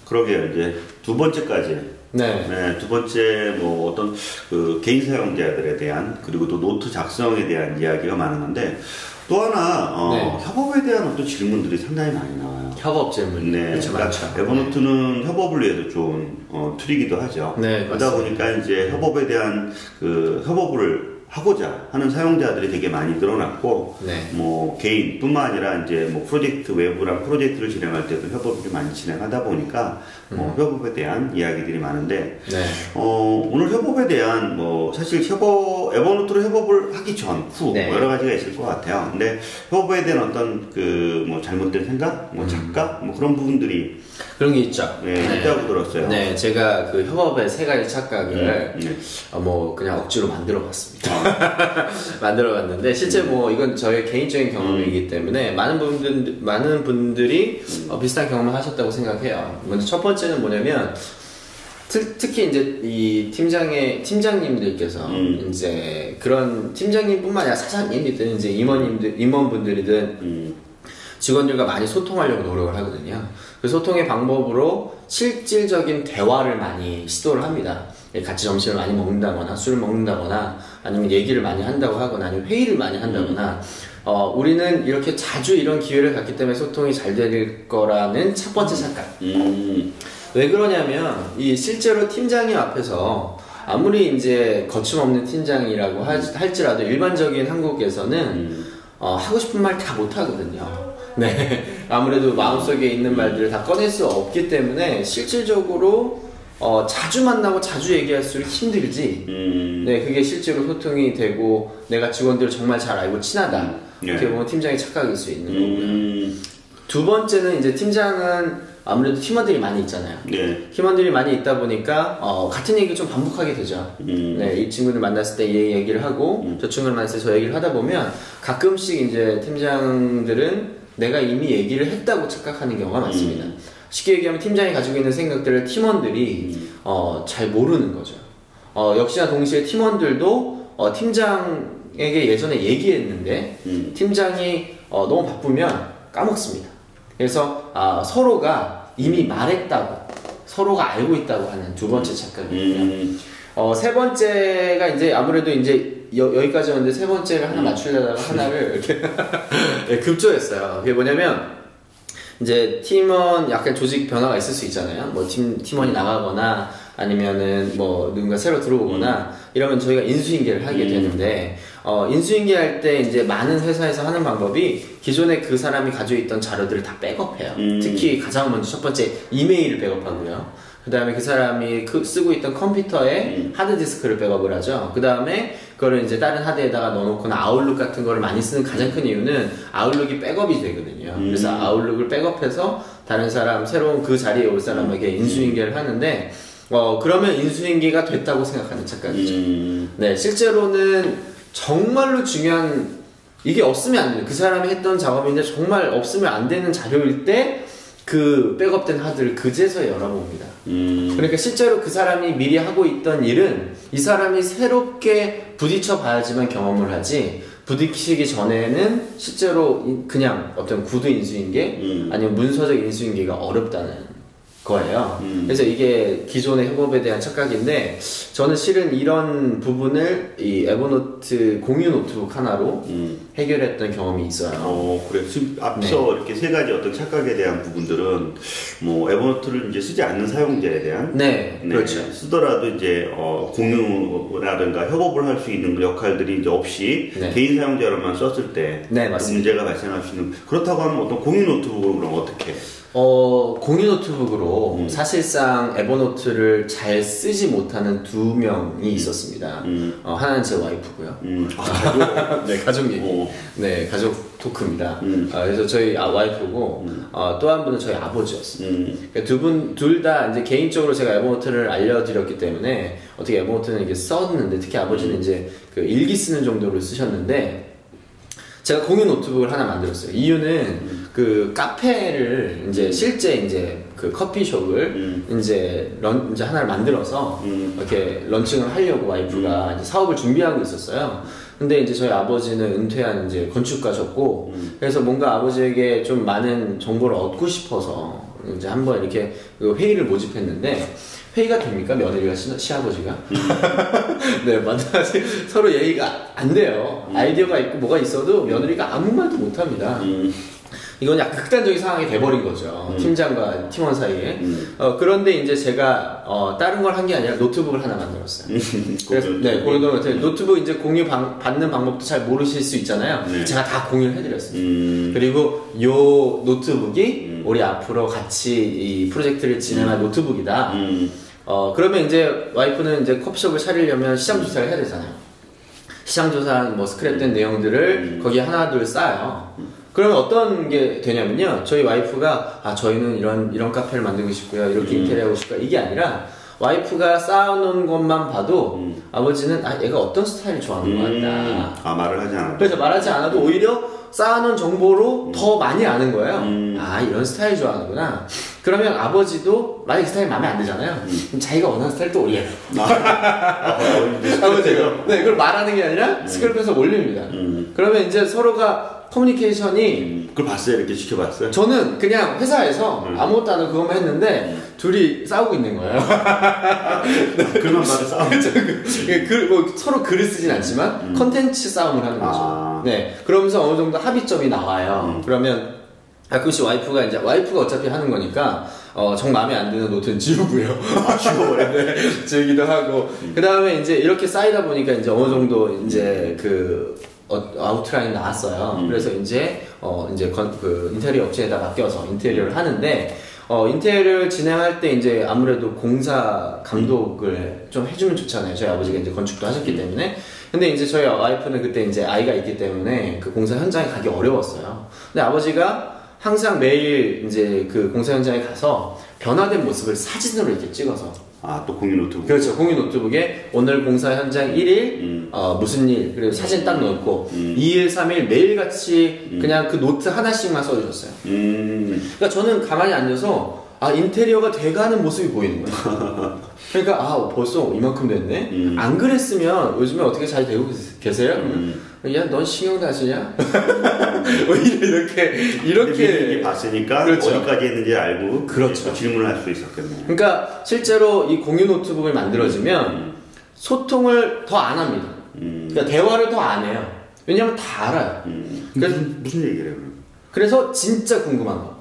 그러게요. 이제 두 번째까지. 네. 네, 두 번째 뭐 어떤 그 개인 사용자들에 대한 그리고 또 노트 작성에 대한 이야기가 많았는데 또 하나 네. 협업에 대한 어떤 질문들이 상당히 많이 나와요. 협업 질문. 네, 그렇죠, 그러니까 많죠. 에버노트는 협업을 위해서 좋은 툴이기도 하죠. 네, 그러다 보니까 이제 협업에 대한 그 협업을 하고자 하는 사용자들이 되게 많이 늘어났고, 네. 뭐 개인뿐만 아니라 이제 뭐 프로젝트 외부랑 프로젝트를 진행할 때도 협업을 많이 진행하다 보니까 협업에 대한 이야기들이 많은데, 네. 오늘 협업에 대한 뭐 사실 에버노트로 협업을 하기 전, 후 네. 뭐 여러 가지가 있을 것 같아요. 근데 협업에 대한 어떤 그 뭐 잘못된 생각, 뭐 착각, 뭐 그런 부분들이 그런 게 있죠. 네, 있다고 들었어요. 네, 제가 그 협업의 세 가지 착각을 뭐 그냥 억지로 만들어봤습니다. 만들어봤는데 실제 뭐 이건 저의 개인적인 경험이기 때문에 많은 분들이 비슷한 경험을 하셨다고 생각해요. 먼저 첫 번째는 뭐냐면 특히 이제 이 팀장님들께서 이제 그런 팀장님뿐만 아니라 사장님이든 이제 임원분들이든 직원들과 많이 소통하려고 노력을 하거든요. 그 소통의 방법으로 실질적인 대화를 많이 시도를 합니다. 같이 점심을 많이 먹는다거나 술을 먹는다거나 아니면 얘기를 많이 한다고 하거나 아니면 회의를 많이 한다거나 우리는 이렇게 자주 이런 기회를 갖기 때문에 소통이 잘 될 거라는 첫 번째 착각. 왜 그러냐면 이 실제로 팀장님 앞에서 아무리 이제 거침없는 팀장이라고 할지라도 일반적인 한국에서는 하고 싶은 말 다 못하거든요. 네, 아무래도 마음속에 있는 말들을 다 꺼낼 수 없기 때문에 실질적으로 자주 만나고 자주 얘기할수록 힘들지. 네, 그게 실제로 소통이 되고 내가 직원들을 정말 잘 알고 친하다. 이렇게 보면 팀장이 착각일 수 있는 거고요. 두 번째는 이제 팀장은 아무래도 팀원들이 많이 있잖아요. 네. 팀원들이 많이 있다 보니까 같은 얘기를 좀 반복하게 되죠. 네, 이 친구를 만났을 때 이 얘기를 하고 저 친구를 만났을 때 저 얘기를 하다 보면 가끔씩 이제 팀장들은 내가 이미 얘기를 했다고 착각하는 경우가 많습니다. 쉽게 얘기하면 팀장이 가지고 있는 생각들을 팀원들이 잘 모르는 거죠. 역시나 동시에 팀원들도 팀장에게 예전에 얘기했는데 팀장이 너무 바쁘면 까먹습니다. 그래서 서로가 이미 말했다고 서로가 알고 있다고 하는 두 번째 착각이고요. 세 번째가 이제 아무래도 이제 여기까지 왔는데 세 번째를 하나 맞추려다가 하나를 이렇게 급조했어요. 그게 뭐냐면 이제 팀원 약간 조직 변화가 있을 수 있잖아요. 뭐 팀원이 나가거나 아니면은 뭐 누군가 새로 들어오거나 이러면 저희가 인수인계를 하게 되는데 인수인계할 때 이제 많은 회사에서 하는 방법이 기존에 그 사람이 가지고 있던 자료들을 다 백업해요. 특히 가장 먼저 첫 번째 이메일을 백업하고요. 그 다음에 그 사람이 쓰고 있던 컴퓨터에 하드디스크를 백업을 하죠. 그 다음에 그거를 이제 다른 하드에다가 넣어놓거나 아웃룩 같은 거를 많이 쓰는 가장 큰 이유는 아웃룩이 백업이 되거든요. 그래서 아웃룩을 백업해서 다른 사람, 새로운 그 자리에 올 사람에게 인수인계를 하는데 그러면 인수인계가 됐다고 생각하는 착각이죠. 네, 실제로는 정말로 중요한 이게 없으면 안 돼요. 그 사람이 했던 작업인데 정말 없으면 안 되는 자료일 때 그 백업된 하드를 그제서야 열어봅니다. 그러니까 실제로 그 사람이 미리 하고 있던 일은 이 사람이 새롭게 부딪혀 봐야지만 경험을 하지 부딪히기 전에는 실제로 그냥 어떤 구두 인수인계 아니면 문서적 인수인계가 어렵다는 거예요. 그래서 이게 기존의 협업에 대한 착각인데 저는 실은 이런 부분을 이 에버노트 공유 노트북 하나로 해결했던 경험이 있어요. 그래. 지금 앞서 이렇게 세 가지 어떤 착각에 대한 부분들은 뭐 에버노트를 이제 쓰지 않는 사용자에 대한 그렇죠. 쓰더라도 이제 공유라든가 협업을 할 수 있는 역할들이 이제 없이 개인 사용자로만 썼을 때 문제가 발생할 수 있는 그렇다고 하면 어떤 공유 노트북으로 그럼 어떻게? 공유 노트북으로 사실상 에버노트를 잘 쓰지 못하는 두 명이 있었습니다. 하나는 제 와이프고요. 가족? 네, 가족 얘기. 네, 가족 토크입니다. 그래서 저희 와이프고, 또 한 분은 저희 아버지였습니다. 그러니까 둘 다 이제 개인적으로 제가 에버노트를 알려드렸기 때문에 어떻게 에버노트는 이게 썼는데 특히 아버지는 이제 그 일기 쓰는 정도로 쓰셨는데 제가 공유 노트북을 하나 만들었어요. 이유는 그 카페를 이제 실제 이제 그 커피숍을 이제 하나를 만들어서 이렇게 런칭을 하려고 와이프가 이제 사업을 준비하고 있었어요. 근데 이제 저희 아버지는 은퇴한 이제 건축가셨고 그래서 뭔가 아버지에게 좀 많은 정보를 얻고 싶어서 이제 한번 이렇게 회의를 모집했는데 회의가 됩니까? 며느리가 시아버지가? 네, 만나지 서로 얘기가 안 돼요. 아이디어가 있고 뭐가 있어도 며느리가 아무 말도 못 합니다. 이건 약간 극단적인 상황이 돼버린 거죠. 팀장과 팀원 사이에. 그런데 이제 제가 다른 걸 한 게 아니라 노트북을 하나 만들었어요. 그래서 네, 노트북 이제 받는 방법도 잘 모르실 수 있잖아요. 네. 제가 다 공유를 해드렸어요. 그리고 요 노트북이 우리 앞으로 같이 이 프로젝트를 진행할 노트북이다. 그러면 이제 와이프는 이제 커피숍을 차리려면 시장 조사를 해야 되잖아요. 시장 조사한 뭐 스크랩된 내용들을 거기에 하나 둘 쌓아요. 그러면 어떤 게 되냐면요. 저희 와이프가 저희는 이런 카페를 만들고 싶고요. 이렇게 인테리어 하고 싶고요. 이게 아니라 와이프가 쌓아놓은 것만 봐도 아버지는 얘가 어떤 스타일을 좋아하는 것 같다. 말을 하지 않아도. 그래서 말하지 않아도 오히려 쌓아놓은 정보로 더 많이 아는 거예요. 이런 스타일 좋아하는구나. 그러면 아버지도 만약에 스타일 마음에 안 들잖아요. 그럼 자기가 원하는 스타일 또 올려요. 아버지가. 네, 그걸 말하는 게 아니라 스크랩해서 올립니다. 그러면 이제 서로가 커뮤니케이션이 그걸 봤어요? 이렇게 지켜봤어요? 저는 그냥 회사에서 아무것도 안 하고 그것만 했는데 둘이 싸우고 있는 거예요. 글만 봐도 싸우고 뭐 서로 글을 쓰진 않지만 컨텐츠 싸움을 하는 거죠. 네, 그러면서 어느 정도 합의점이 나와요. 그러면 가끔씩 와이프가 어차피 하는 거니까 정 마음에 안 드는 노트는 지우고요. 지워버려. 네, 지우기도 하고. 그 다음에 이제 이렇게 쌓이다 보니까 이제 어느 정도 이제 아웃라인 나왔어요. 그래서 이제 인테리어 업체에다 맡겨서 인테리어를 하는데 인테리어를 진행할 때 이제 아무래도 공사 감독을 좀 해주면 좋잖아요. 저희 아버지가 이제 건축도 하셨기 때문에. 근데 이제 저희 와이프는 그때 이제 아이가 있기 때문에 그 공사 현장에 가기 어려웠어요. 근데 아버지가 항상 매일 이제 그 공사 현장에 가서 변화된 모습을 사진으로 이렇게 찍어서 또 공유 노트북. 그렇죠. 공유 노트북에 오늘 공사 현장 1일, 무슨 일, 그리고 사진 딱 넣고, 2일, 3일 매일같이 그냥 그 노트 하나씩만 써주셨어요. 그러니까 저는 가만히 앉아서, 인테리어가 돼가는 모습이 보이는 거예요. 그러니까, 벌써 이만큼 됐네? 안 그랬으면 요즘에 어떻게 잘 되고 계세요? 야, 넌 신경도 안 쓰냐? 이렇게 봤으니까 그렇죠. 어디까지 했는지 알고 그렇죠. 질문을 할 수 있었겠네요. 그러니까 실제로 이 공유 노트북을 만들어지면 소통을 더 안 합니다. 그러니까 대화를 더 안 해요. 왜냐하면 다 알아요. 그래서 무슨 얘기를 해요? 그래서 진짜 궁금한 거.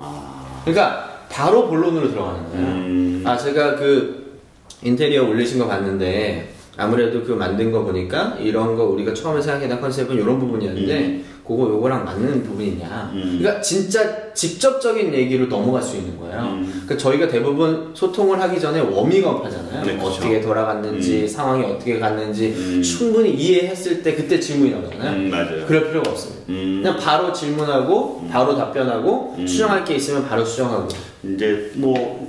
그러니까 바로 본론으로 들어가는 거예요. 제가 그 인테리어 올리신 거 봤는데 아무래도 그 만든 거 보니까 이런 거 우리가 처음에 생각했던 컨셉은 이런 부분이었는데 요거랑 맞는 부분이냐. 그러니까 진짜 직접적인 얘기로 넘어갈 수 있는 거예요. 그러니까 저희가 대부분 소통을 하기 전에 워밍업 하잖아요. 네, 그렇죠. 어떻게 돌아갔는지, 상황이 어떻게 갔는지 충분히 이해했을 때 그때 질문이 나오잖아요. 맞아요. 그럴 필요가 없습니다. 그냥 바로 질문하고, 바로 답변하고, 수정할 게 있으면 바로 수정하고. 이제 뭐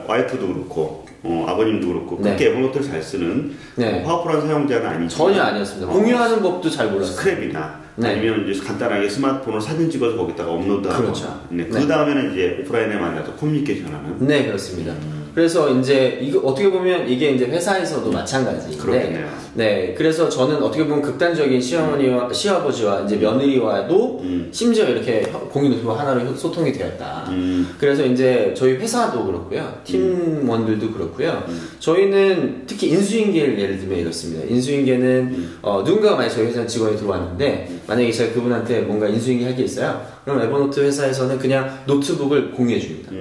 와이프도 그렇고. 아버님도 그렇고 네. 그렇게 에버노트를 잘 쓰는 파워풀한 사용자는 아니죠. 전혀 아니었습니다. 공유하는 법도 잘 몰랐어요. 스크랩이나 아니면 이제 간단하게 스마트폰으로 사진 찍어서 거기다가 업로드하고 그렇죠. 그 다음에는 이제 오프라인에 만나서 커뮤니케이션하는. 네, 그렇습니다. 그래서 이제 이거 어떻게 보면 이게 이제 회사에서도 마찬가지인데. 그렇겠네요. 네, 그래서 저는 어떻게 보면 극단적인 시어머니와 시아버지와 이제 며느리와도 심지어 이렇게 공유 노트북 하나로 소통이 되었다. 그래서 이제 저희 회사도 그렇고요, 팀원들도 그렇고요. 저희는 특히 인수인계를 예를 들면 이렇습니다. 인수인계는 누군가가 만약 저희 회사 직원이 들어왔는데 만약에 제가 그분한테 뭔가 인수인계 할 게 있어요. 그럼 에버노트 회사에서는 그냥 노트북을 공유해 줍니다.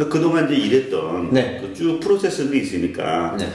그동안 이제 일했던 네. 쭉 프로세스들이 있으니까 네.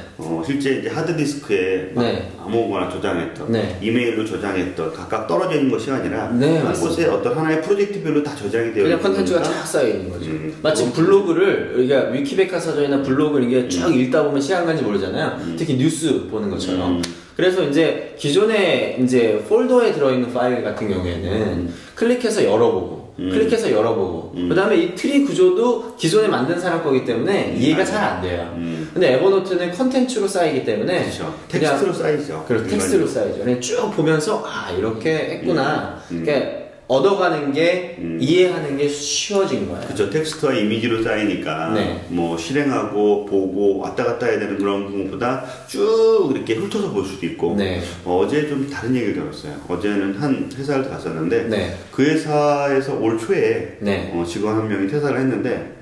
실제 이제 하드디스크에 아무거나 저장했던 이메일로 저장했던 각각 떨어져 있는 것이 아니라 한 곳에 어떤 하나의 프로젝트별로 다 저장이 되어 있는 그냥 컨텐츠가 쫙 쌓여 있는 거죠. 마치 블로그를 우리가 위키백과사전이나 블로그를 이게 쭉 읽다 보면 시간 가는지 모르잖아요. 특히 뉴스 보는 것처럼. 그래서 이제 기존에 이제 폴더에 들어있는 파일 같은 경우에는 클릭해서 열어보고 그 다음에 이 트리 구조도 기존에 만든 사람 거기 때문에 이해가 잘 안 돼요. 근데 에버노트는 컨텐츠로 쌓이기 때문에 그렇죠. 텍스트로 쌓이죠. 그렇죠. 텍스트로 쌓이죠. 그냥 쭉 보면서 이렇게 했구나. 그러니까 얻어가는 게 이해하는 게 쉬워진 거예요. 그렇죠. 텍스트와 이미지로 쌓이니까 뭐 실행하고 보고 왔다 갔다 해야 되는 그런 것보다 쭉 이렇게 훑어서 볼 수도 있고. 어제 좀 다른 얘기를 들었어요. 어제는 한 회사를 갔었는데 그 회사에서 올 초에 직원 한 명이 퇴사를 했는데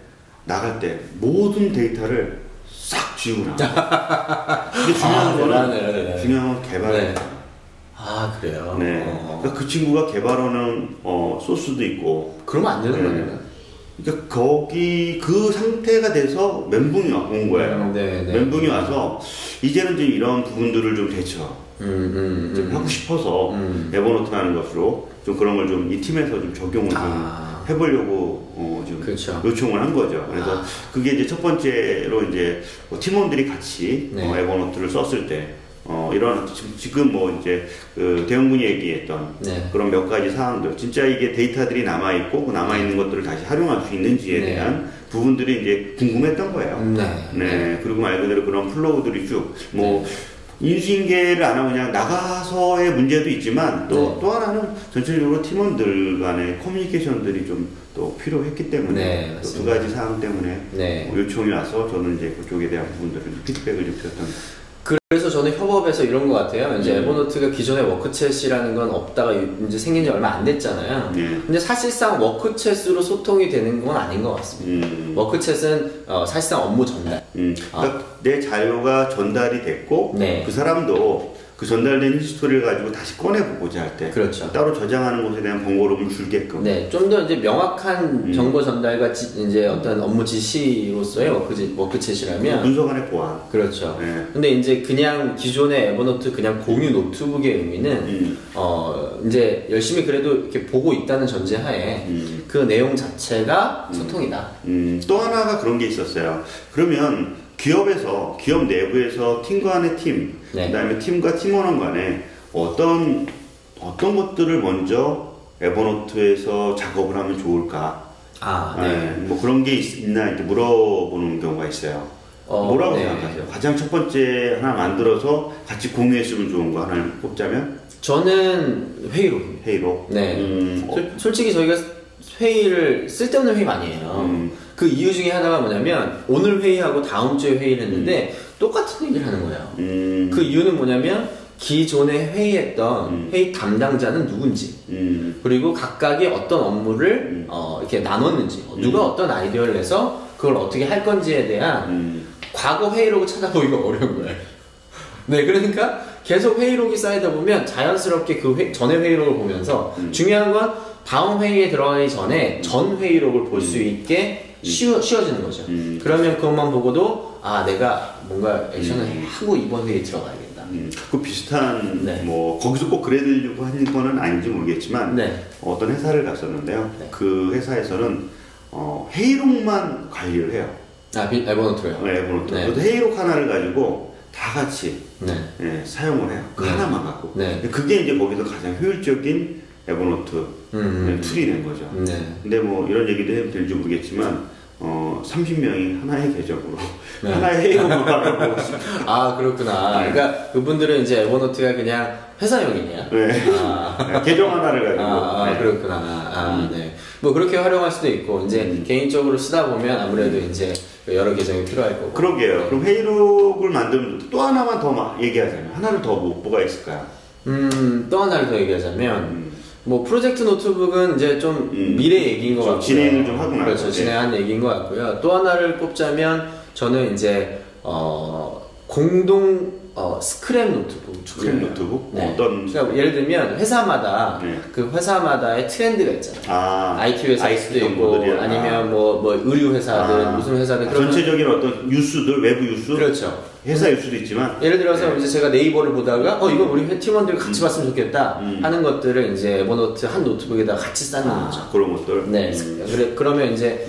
나갈 때 모든 데이터를 싹 지우고 나가. 근데 중요한 건 개발이에요. 아, 그래요? 네. 그러니까 그 친구가 개발하는 소스도 있고. 그러면 안 되는 거네요. 그러니까 거기 그 상태가 돼서 멘붕이 온 거예요. 멘붕이 와서 이제는 좀 이런 부분들을 좀 대처 좀 하고 싶어서 에버노트라는 것으로 좀 그런 걸 좀 이 팀에서 좀 적용을 좀 해보려고 좀 그렇죠. 요청을 한 거죠. 그래서 그게 이제 첫 번째로 이제 팀원들이 같이 에버노트를 썼을 때 이런 지금 뭐 이제 그 대형군이 얘기했던 그런 몇 가지 사항들, 진짜 이게 데이터들이 남아 있고 그 남아 있는 것들을 다시 활용할 수 있는지에 대한 부분들이 이제 궁금했던 거예요. 그리고 말 그대로 그런 플로우들이 쭉 뭐 인수인계를 안 하고 그냥 나가서의 문제도 있지만 또 하나는 전체적으로 팀원들 간의 커뮤니케이션들이 좀 또 필요했기 때문에 또 두 가지 사항 때문에 요청이 와서 저는 이제 그쪽에 대한 부분들을 피드백을 좀 드렸던 거예요. 그래서 저는 협업에서 이런 것 같아요. 이제 에버노트가 기존에 워크챗이라는 건 없다가 이제 생긴 지 얼마 안 됐잖아요. 근데 사실상 워크챗으로 소통이 되는 건 아닌 것 같습니다. 워크챗은 사실상 업무 전달. 그러니까 내 자료가 전달이 됐고 그 사람도 그 전달된 히스토리를 가지고 다시 꺼내보고자 할 때 그렇죠. 따로 저장하는 것에 대한 번거로움을 줄게끔 좀 더 이제 명확한 정보 전달과 이제 어떤 업무 지시로서의 워크챗이라면 문서간의 보안 그렇죠. 근데 이제 그냥 기존의 에버노트 그냥 공유 노트북의 의미는 이제 열심히 그래도 이렇게 보고 있다는 전제하에 그 내용 자체가 소통이다. 또 하나가 그런 게 있었어요. 그러면 기업 내부에서 팀 간의 팀, 그다음에 팀과 팀원 간에 어떤 것들을 먼저 에버노트에서 작업을 하면 좋을까? 뭐 그런 게 있나 이렇게 물어보는 경우가 있어요. 뭐라고 생각하세요? 가장 첫 번째 하나 만들어서 같이 공유했으면 좋은 거 하나를 꼽자면? 저는 회의로. 솔직히 저희가 회의를 쓸데없는 회의 많이 해요. 그 이유 중에 하나가 뭐냐면 오늘 회의하고 다음 주에 회의를 했는데 똑같은 얘기를 하는 거예요. 그 이유는 뭐냐면 기존에 회의했던 회의 담당자는 누군지 그리고 각각이 어떤 업무를 이렇게 나눴는지 누가 어떤 아이디어를 내서 그걸 어떻게 할 건지에 대한 과거 회의록을 찾아보기가 어려운 거예요. 그러니까 계속 회의록이 쌓이다 보면 자연스럽게 그 전에 회의록을 보면서 중요한 건 다음 회의에 들어가기 전에 전 회의록을 볼 수 있게 쉬워지는 거죠. 그러면 그것만 보고도 내가 뭔가 액션을 하고 이번 회의에 들어가야겠다. 그 비슷한 뭐 거기서 꼭 그래드리려고 하는 거는 아닌지 모르겠지만 어떤 회사를 갔었는데요. 그 회사에서는 회의록만 관리를 해요. 에버노트로요? 에버노트. 그래서 회의록 하나를 가지고 다 같이 사용을 해요. 그 하나만 갖고. 그게 이제 거기서 가장 효율적인 에버노트 툴이 된 거죠. 근데 뭐 이런 얘기도 해도 될지 모르겠지만 30명이 하나의 계정으로 하나의 회의록만 바라보고 있습니다. 그렇구나. 그러니까 그분들은 이제 에버노트가 그냥 회사용이냐? 계정 하나를 가지고. 그렇구나. 뭐 그렇게 활용할 수도 있고 이제 개인적으로 쓰다 보면 아무래도 이제 여러 계정이 필요할 거고. 그러게요. 그럼 회의록을 만들면 또 하나만 더 얘기하자면 하나를 더 뭐가 있을까요? 또 하나를 더 얘기하자면 뭐 프로젝트 노트북은 이제 좀 미래 얘기인 것 같고요. 진행을 좀 하고 나서. 그렇죠. 진행한 얘기인 것 같고요. 또 하나를 꼽자면 저는 이제 공동 스크랩 노트북. 스크랩 노트북? 어떤? 그러니까 예를 들면 회사마다 그 회사마다의 트렌드가 있잖아요. IT 회사일 수도 있고 아니면 뭐 의류 회사든 무슨 회사든 전체적인 어떤 뉴스들, 외부 뉴스. 그렇죠. 회사일 수도 있지만 예를 들어서 이제 제가 네이버를 보다가 이거 우리 팀원들 같이 봤으면 좋겠다 하는 것들을 이제 에버노트 한 노트북에다 같이 쌓는 거죠. 그런 것들. 그러면 이제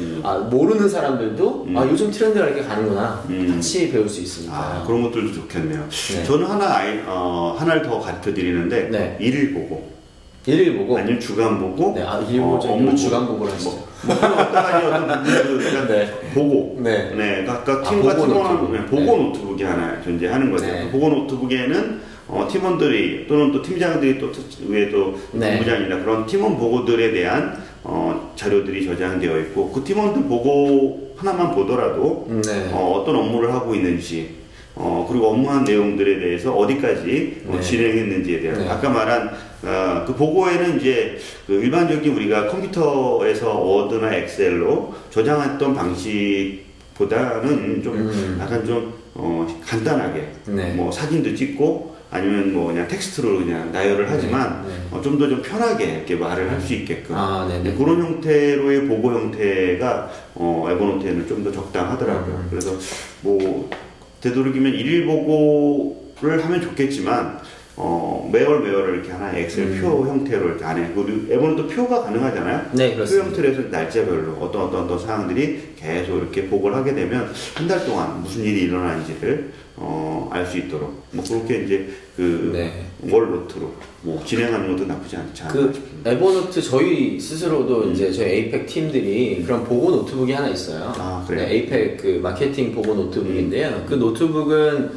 모르는 사람들도 요즘 트렌드가 이렇게 가는구나 같이 배울 수 있으니까. 그런 것들도 좋겠네요. 저는 하나를 더 가르쳐 드리는데 일일 보고 아니면 주간 보고 일일 보고 업무 주간 보고를 하시죠. 어떤 부분들 보고 각각 팀과 팀원 보고 노트북이 하나 존재하는 거죠. 그 보고 노트북에는 팀원들이 또는 또 팀장들이 또 위에 또 본부장이나 그런 팀원 보고들에 대한 자료들이 저장되어 있고 그 팀원들 보고 하나만 보더라도 어떤 업무를 하고 있는지 그리고 업무한 내용들에 대해서 어디까지 진행했는지에 대한 아까 말한 그 보고에는 이제 그 일반적인 우리가 컴퓨터에서 워드나 엑셀로 저장했던 방식보다는 좀 약간 좀 간단하게 뭐 사진도 찍고 아니면 뭐 그냥 텍스트로 그냥 나열을 하지만 좀 더 좀 편하게 이렇게 말을 할 수 있게끔 그런 형태로의 보고 형태가 에버노트에는 좀 더 적당하더라고요. 그래서 뭐 되도록이면 일일 보고를 하면 좋겠지만 매월 이렇게 하나의 엑셀 표 형태로 이렇게 안에 그리고 에버노트 표가 가능하잖아요. 네, 그렇습니다. 표 형태로 해서 날짜별로 어떤 사항들이 계속 이렇게 보고를 하게 되면 한 달 동안 무슨 일이 일어나는지를 알 수 있도록 뭐 그렇게 이제 그 월 노트로 뭐 진행하는 것도 나쁘지 않지 않나 싶습니다. 에버노트 저희 스스로도 이제 저희 에이펙 팀들이 그런 보고 노트북이 하나 있어요. 아, 그래요? 네, 에이펙 그 마케팅 보고 노트북인데요. 그 노트북은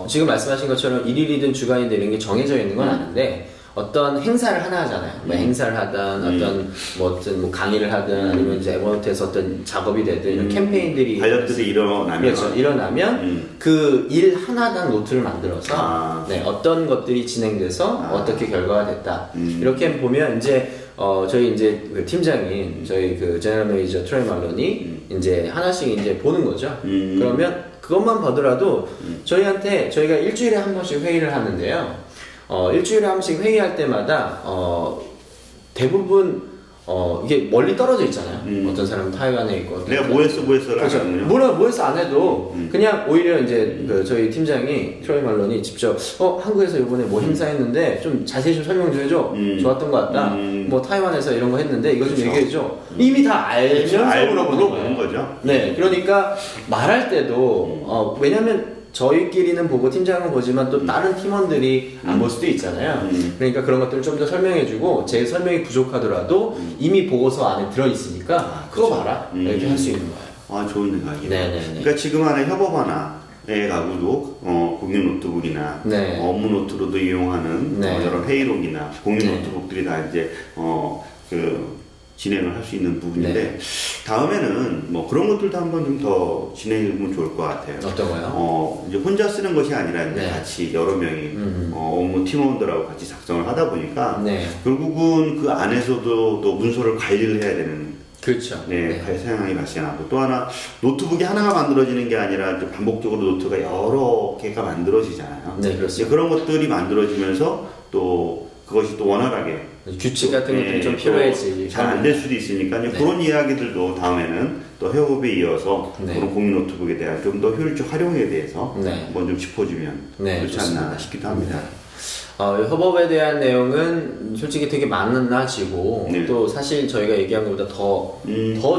지금 말씀하신 것처럼 일일이든 주간이든 이런 게 정해져 있는 건 아닌데 어떤 행사를 하나 하잖아요. 뭐 행사를 하든 어떤 뭐 강의를 하든 아니면 이제 에버노트에서 어떤 작업이 되든 이런 캠페인들이 관련들이 일어나면 그렇죠. 일어나면 그 일 하나당 노트를 만들어서 어떤 것들이 진행돼서 어떻게 결과가 됐다. 이렇게 보면 이제 저희 이제 그 팀장인 저희 그 제너럴 매니저 트로이 말론이 이제 하나씩 이제 보는 거죠. 그러면 그것만 보더라도 저희가 일주일에 한 번씩 회의를 하는데요. 일주일에 한 번씩 회의할 때마다 대부분 이게 멀리 떨어져 있잖아요. 어떤 사람은 타이완에 있고 내가 뭐 했어를 그렇죠. 뭐 했어 안 해도 그냥 오히려 이제 그 저희 팀장이 트로이 말론이 직접 한국에서 이번에 뭐 행사했는데 좀 자세히 좀 설명 좀 해줘. 좋았던 것 같다. 뭐 타이완에서 이런 거 했는데 이거 좀 얘기해줘. 이미 다 알면서 물어보는 거죠. 네, 그러니까 말할 때도 왜냐면 저희끼리는 보고 팀장은 보지만 또 다른 팀원들이 안 볼 수도 있잖아요. 그러니까 그런 것들을 좀 더 설명해주고 제 설명이 부족하더라도 이미 보고서 안에 들어있으니까 그거 봐라 이렇게 할 수 있는 거예요. 아, 좋은 생각이에요. 네네네. 그러니까 지금 안에 협업 하나에 가구도 공유 노트북이나 업무 노트로도 이용하는 여러 회의록이나 공유 노트북들이 다 이제 진행을 할 수 있는 부분인데 다음에는 뭐 그런 것들도 한번 좀 더 진행해보면 좋을 것 같아요. 어떤 거요? 이제 혼자 쓰는 것이 아니라 이제 같이 여러 명이 업무 팀원들하고 같이 작성을 하다 보니까 결국은 그 안에서도 또 문서를 관리를 해야 되는 그렇죠. 상황이 발생하고 또 하나 노트북이 하나가 만들어지는 게 아니라 반복적으로 노트가 여러 개가 만들어지잖아요. 네, 그렇습니다. 그런 것들이 만들어지면서 또 그것이 또 원활하게 규칙 같은 것들이 좀 필요해지 잘 안 될 수도 있으니까 그런 이야기들도 다음에는 또 협업에 이어서 그런 공유 노트북에 대한 좀 더 효율적 활용에 대해서 한번 좀 짚어주면 좋지 않나 싶기도 합니다. 협업에 대한 내용은 솔직히 되게 많아지고 또 사실 저희가 얘기한 것보다 더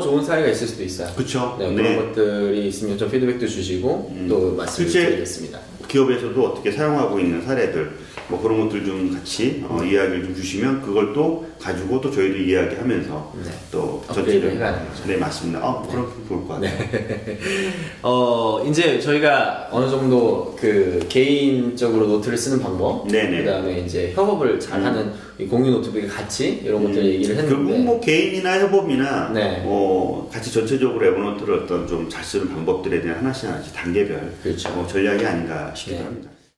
좋은 사례가 있을 수도 있어요. 그렇죠. 그런 것들이 있으면 좀 피드백도 주시고 또 말씀을 드리겠습니다. 기업에서도 어떻게 사용하고 있는 사례들 뭐 그런 것들 좀 같이 이야기를 좀 주시면 그걸 또 가지고 또 저희도 이야기하면서 또 전체를 해가는 거죠. 네, 맞습니다. 그럼 좋을 것 같아요. 이제 저희가 어느 정도 그 개인적으로 노트를 쓰는 방법, 그다음에 이제 협업을 잘하는 이 공유 노트북에 같이 이런 것들 얘기를 했는데 결국 뭐 개인이나 협업이나 같이 전체적으로 에버노트를 어떤 좀 잘 쓰는 방법들에 대한 하나씩 단계별 전략이 아닌가 싶기도 합니다.